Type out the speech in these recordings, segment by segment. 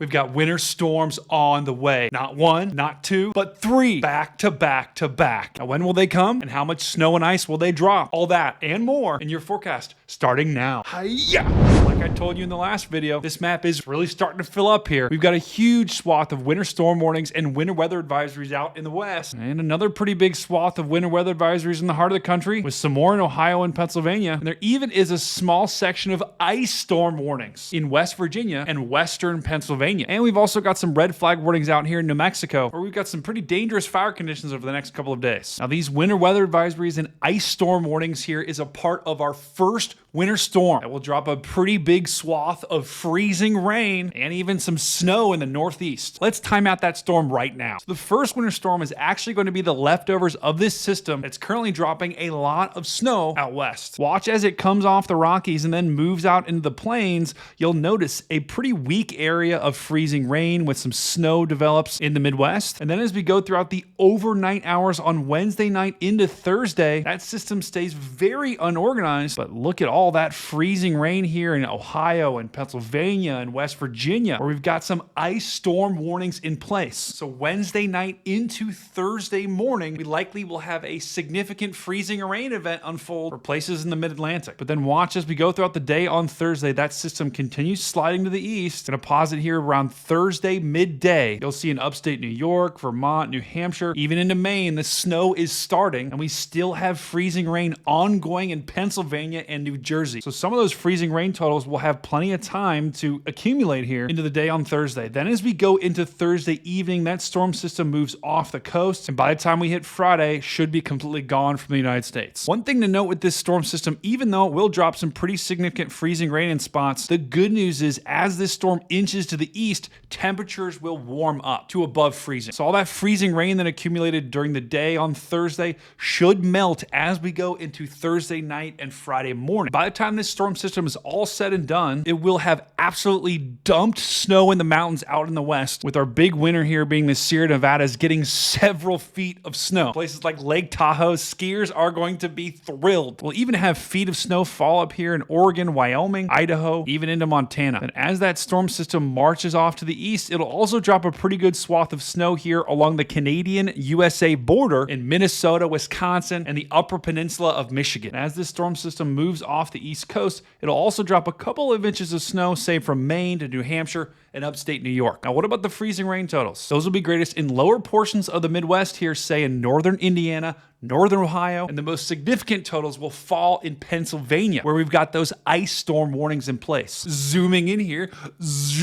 We've got winter storms on the way. Not one, not two, but three, back to back to back. Now, when will they come? And how much snow and ice will they drop? All that and more in your forecast starting now. Hi-ya! Like I told you in the last video, this map is really starting to fill up here. We've got a huge swath of winter storm warnings and winter weather advisories out in the west, and another pretty big swath of winter weather advisories in the heart of the country, with some more in Ohio and Pennsylvania. And there even is a small section of ice storm warnings in West Virginia and western Pennsylvania. And we've also got some red flag warnings out here in New Mexico, where we've got some pretty dangerous fire conditions over the next couple of days. Now, these winter weather advisories and ice storm warnings here is a part of our first winter storm that will drop a pretty big swath of freezing rain and even some snow in the northeast. Let's time out that storm right now. So the first winter storm is actually going to be the leftovers of this system that's currently dropping a lot of snow out west. Watch as it comes off the Rockies and then moves out into the plains. You'll notice a pretty weak area of freezing rain with some snow develops in the Midwest. And then as we go throughout the overnight hours on Wednesday night into Thursday, that system stays very unorganized, but look at all that freezing rain here in Ohio and Pennsylvania and West Virginia, where we've got some ice storm warnings in place. So Wednesday night into Thursday morning, we likely will have a significant freezing rain event unfold for places in the mid-Atlantic. But then watch as we go throughout the day on Thursday, that system continues sliding to the east. Gonna pause it here around Thursday midday. You'll see in upstate New York, Vermont, New Hampshire, even into Maine, the snow is starting, and we still have freezing rain ongoing in Pennsylvania and New Jersey. So some of those freezing rain totals will have plenty of time to accumulate here into the day on Thursday. Then as we go into Thursday evening, that storm system moves off the coast, and by the time we hit Friday, should be completely gone from the United States. One thing to note with this storm system, even though it will drop some pretty significant freezing rain in spots, the good news is as this storm inches to the east, temperatures will warm up to above freezing. So all that freezing rain that accumulated during the day on Thursday should melt as we go into Thursday night and Friday morning. By the time this storm system is all said and done, it will have absolutely dumped snow in the mountains out in the west, with our big winner here being the Sierra Nevadas getting several feet of snow. Places like Lake Tahoe, skiers are going to be thrilled. We'll even have feet of snow fall up here in Oregon, Wyoming, Idaho, even into Montana. And as that storm system marches off to the east, it'll also drop a pretty good swath of snow here along the Canadian-USA border in Minnesota, Wisconsin, and the Upper Peninsula of Michigan. As this storm system moves off the east coast, it'll also drop a couple of inches of snow, say from Maine to New Hampshire and upstate New York. Now, what about the freezing rain totals? Those will be greatest in lower portions of the Midwest here, say in northern Indiana, northern Ohio, and the most significant totals will fall in Pennsylvania, where we've got those ice storm warnings in place. Zooming in here,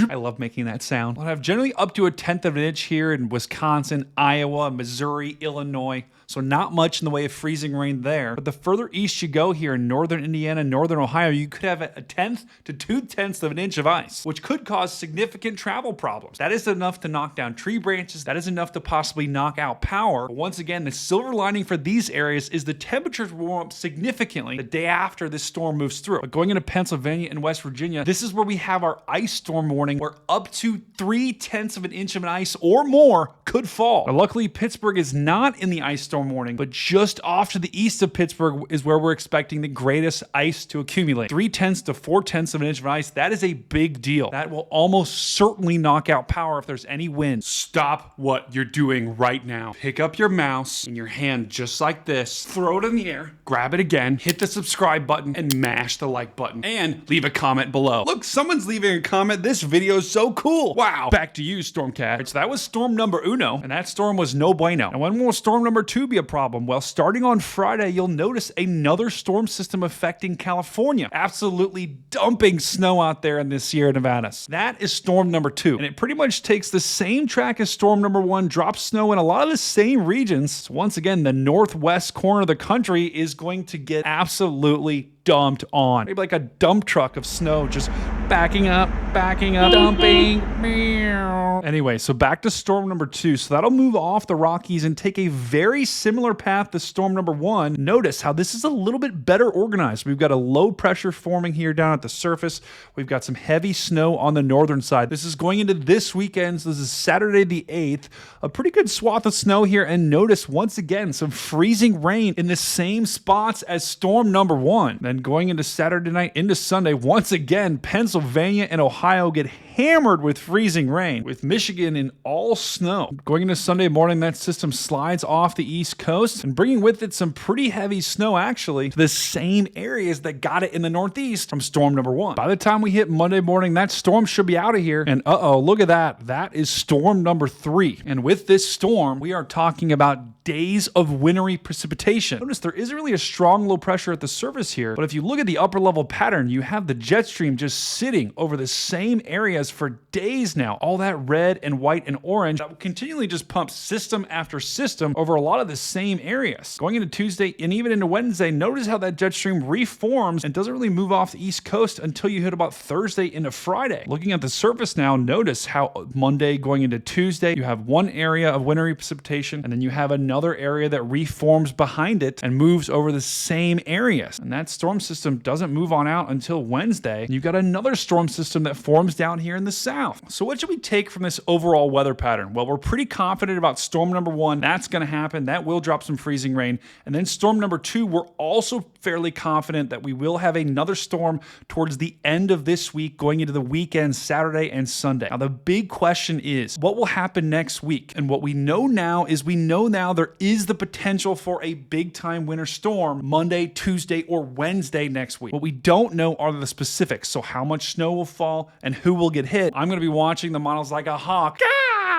I love making that sound. We'll have generally up to 1/10 of an inch here in Wisconsin, Iowa, Missouri, Illinois. So not much in the way of freezing rain there. But the further east you go here in northern Indiana, northern Ohio, you could have 1/10 to 2/10 of an inch of ice, which could cause significant travel problems. That is enough to knock down tree branches. That is enough to possibly knock out power. But once again, the silver lining for these areas is the temperatures will warm up significantly the day after this storm moves through. But going into Pennsylvania and West Virginia, this is where we have our ice storm warning, where up to 3/10 of an inch of an ice or more could fall. Now, luckily, Pittsburgh is not in the ice storm warning, but just off to the east of Pittsburgh is where we're expecting the greatest ice to accumulate. 3/10 to 4/10 of an inch of ice, that is a big deal. That will almost certainly knock out power if there's any wind. Stop what you're doing right now. Pick up your mouse in your hand just like this, throw it in the air, grab it again, hit the subscribe button, and mash the like button, and leave a comment below. Look, someone's leaving a comment. This video is so cool. Wow. Back to you, Stormcat. So that was storm number uno, and that storm was no bueno. And when will storm number two be a problem? Well, starting on Friday, you'll notice another storm system affecting California, absolutely dumping snow out there in the Sierra Nevadas. That is storm number two, and it pretty much takes the same track as storm number one, drops snow in a lot of the same regions. So once again, the northwest corner of the country is going to get absolutely dumped on. Maybe like a dump truck of snow just backing up, dumping. Anyway, so back to storm number two. So that'll move off the Rockies and take a very similar path to storm number one. Notice how this is a little bit better organized. We've got a low pressure forming here down at the surface. We've got some heavy snow on the northern side. This is going into this weekend. So this is Saturday the 8th. A pretty good swath of snow here. And notice once again, some freezing rain in the same spots as storm number one. Then going into Saturday night into Sunday, once again, Pennsylvania and Ohio get hammered with freezing rain, with Michigan in all snow. Going into Sunday morning, that system slides off the East Coast and bringing with it some pretty heavy snow, actually, to the same areas that got it in the Northeast from storm number 1. By the time we hit Monday morning, that storm should be out of here. And look at that. That is storm number 3. And with this storm, we are talking about days of wintry precipitation. Notice there isn't really a strong low pressure at the surface here, but if you look at the upper level pattern, you have the jet stream just sitting over the same areas for days now. All that red and white and orange that will continually just pump system after system over a lot of the same areas. Going into Tuesday and even into Wednesday, notice how that jet stream reforms and doesn't really move off the East Coast until you hit about Thursday into Friday. Looking at the surface now, notice how Monday going into Tuesday, you have one area of wintry precipitation, and then you have another area that reforms behind it and moves over the same areas. And that storm system doesn't move on out until Wednesday. You've got another storm system that forms down here in the south. So what should we take from this overall weather pattern? Well, we're pretty confident about storm number 1. That's going to happen. That will drop some freezing rain. And then storm number 2, we're also fairly confident that we will have another storm towards the end of this week going into the weekend, Saturday and Sunday. Now, the big question is what will happen next week? And what we know now is there is the potential for a big time winter storm Monday, Tuesday, or Wednesday next week. What we don't know are the specifics. So how much snow will fall and who will get hit. I'm going to be watching the models like a hawk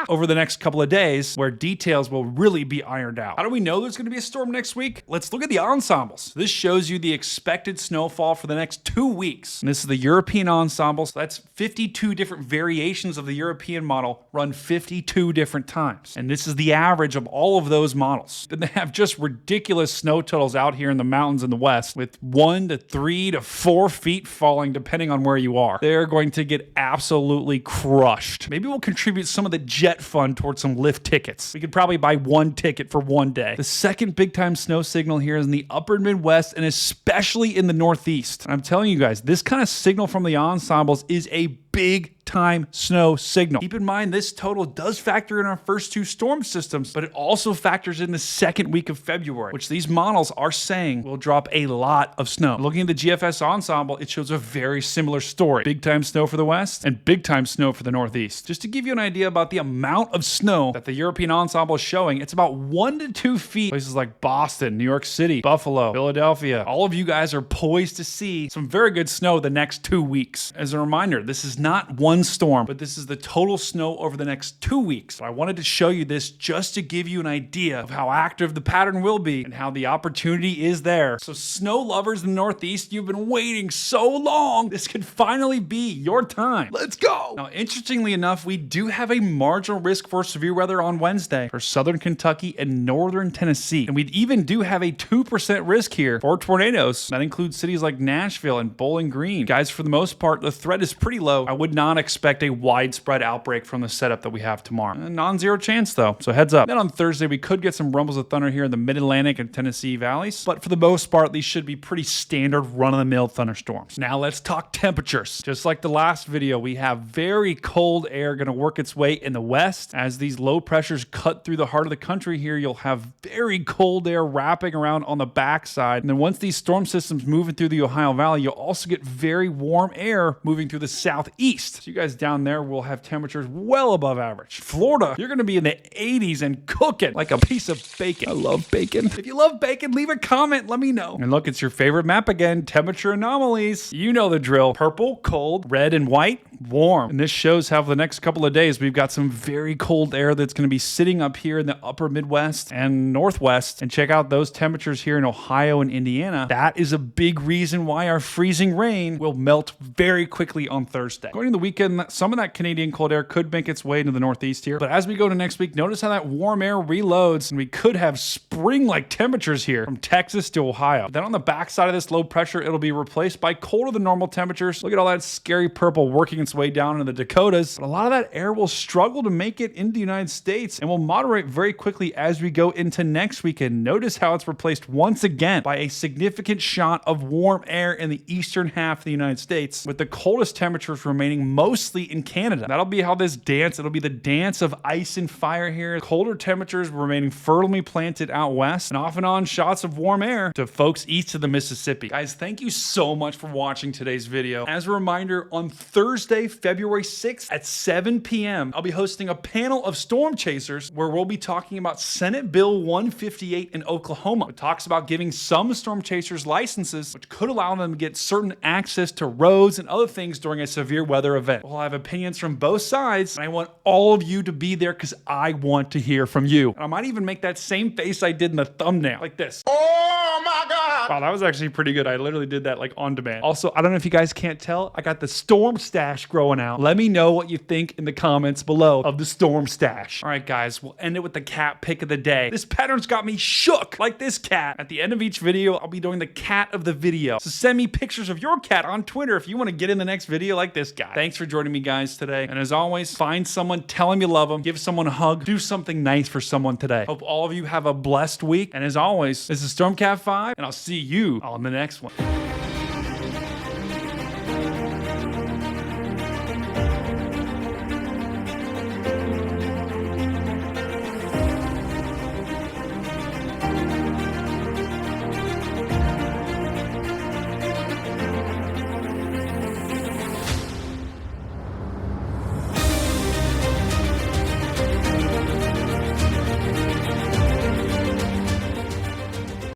over the next couple of days where details will really be ironed out. How do we know there's going to be a storm next week? Let's look at the ensembles. This shows you the expected snowfall for the next 2 weeks. And this is the European ensemble. So that's 52 different variations of the European model run 52 different times. And this is the average of all of those models. Then they have just ridiculous snow totals out here in the mountains in the west with 1 to 3 to 4 feet falling depending on where you are. They're going to get absolutely crushed. Maybe we'll contribute some of the jet fund towards some lift tickets. We could probably buy 1 ticket for 1 day. The second big time snow signal here is in the upper Midwest and especially in the Northeast. And I'm telling you guys, this kind of signal from the ensembles is a big time snow signal. Keep in mind, this total does factor in our first 2 storm systems, but it also factors in the second week of February, which these models are saying will drop a lot of snow. Looking at the GFS ensemble, it shows a very similar story. Big time snow for the West and big time snow for the Northeast. Just to give you an idea about the amount of snow that the European ensemble is showing, it's about 1 to 2 feet. Places like Boston, New York City, Buffalo, Philadelphia, all of you guys are poised to see some very good snow the next 2 weeks. As a reminder, this is not one storm, but this is the total snow over the next 2 weeks. I wanted to show you this just to give you an idea of how active the pattern will be and how the opportunity is there. So snow lovers in the Northeast, you've been waiting so long. This could finally be your time. Let's go. Now, interestingly enough, we do have a marginal risk for severe weather on Wednesday for southern Kentucky and northern Tennessee. And we even do have a 2% risk here for tornadoes. That includes cities like Nashville and Bowling Green. Guys, for the most part, the threat is pretty low. I would not expect a widespread outbreak from the setup that we have tomorrow. Non-zero chance though, so heads up. Then on Thursday, we could get some rumbles of thunder here in the mid-Atlantic and Tennessee valleys, but for the most part, these should be pretty standard run-of-the-mill thunderstorms. Now let's talk temperatures. Just like the last video, we have very cold air going to work its way in the west. As these low pressures cut through the heart of the country here, you'll have very cold air wrapping around on the backside. And then once these storm systems move through the Ohio Valley, you'll also get very warm air moving through the southeast. So you guys down there will have temperatures well above average. Florida, you're going to be in the 80s and cooking like a piece of bacon. I love bacon. If you love bacon, leave a comment. Let me know. And look, it's your favorite map again. Temperature anomalies. You know the drill. Purple, cold, red, and white, warm. And this shows how for the next couple of days, we've got some very cold air that's going to be sitting up here in the upper Midwest and Northwest. And check out those temperatures here in Ohio and Indiana. That is a big reason why our freezing rain will melt very quickly on Thursday. Going into the weekend, some of that Canadian cold air could make its way into the Northeast here. But as we go to next week, notice how that warm air reloads and we could have spring-like temperatures here from Texas to Ohio. But then on the backside of this low pressure, it'll be replaced by colder than normal temperatures. Look at all that scary purple working its way down into the Dakotas. But a lot of that air will struggle to make it into the United States and will moderate very quickly as we go into next weekend. Notice how it's replaced once again by a significant shot of warm air in the eastern half of the United States, with the coldest temperatures remaining remaining mostly in Canada. That'll be how this dance, it'll be the dance of ice and fire here. Colder temperatures remaining firmly planted out west, and off and on shots of warm air to folks east of the Mississippi. Guys, thank you so much for watching today's video. As a reminder, on Thursday, February 6th at 7 p.m., I'll be hosting a panel of storm chasers where we'll be talking about Senate Bill 158 in Oklahoma. It talks about giving some storm chasers licenses, which could allow them to get certain access to roads and other things during a severe weather event. We'll have opinions from both sides, and I want all of you to be there because I want to hear from you. And I might even make that same face I did in the thumbnail, like this. Oh my God! Wow, that was actually pretty good. I literally did that like on demand. Also, I don't know if you guys can't tell, I got the storm stash growing out. Let me know what you think in the comments below of the storm stash. All right, guys, we'll end it with the cat pick of the day. This pattern's got me shook like this cat. At the end of each video, I'll be doing the cat of the video. So send me pictures of your cat on Twitter if you want to get in the next video like this guy. Thanks for joining me, guys, today. And as always, find someone, tell them you love them, give someone a hug, do something nice for someone today. Hope all of you have a blessed week. And as always, this is Stormcat 5, and I'll see you on the next one.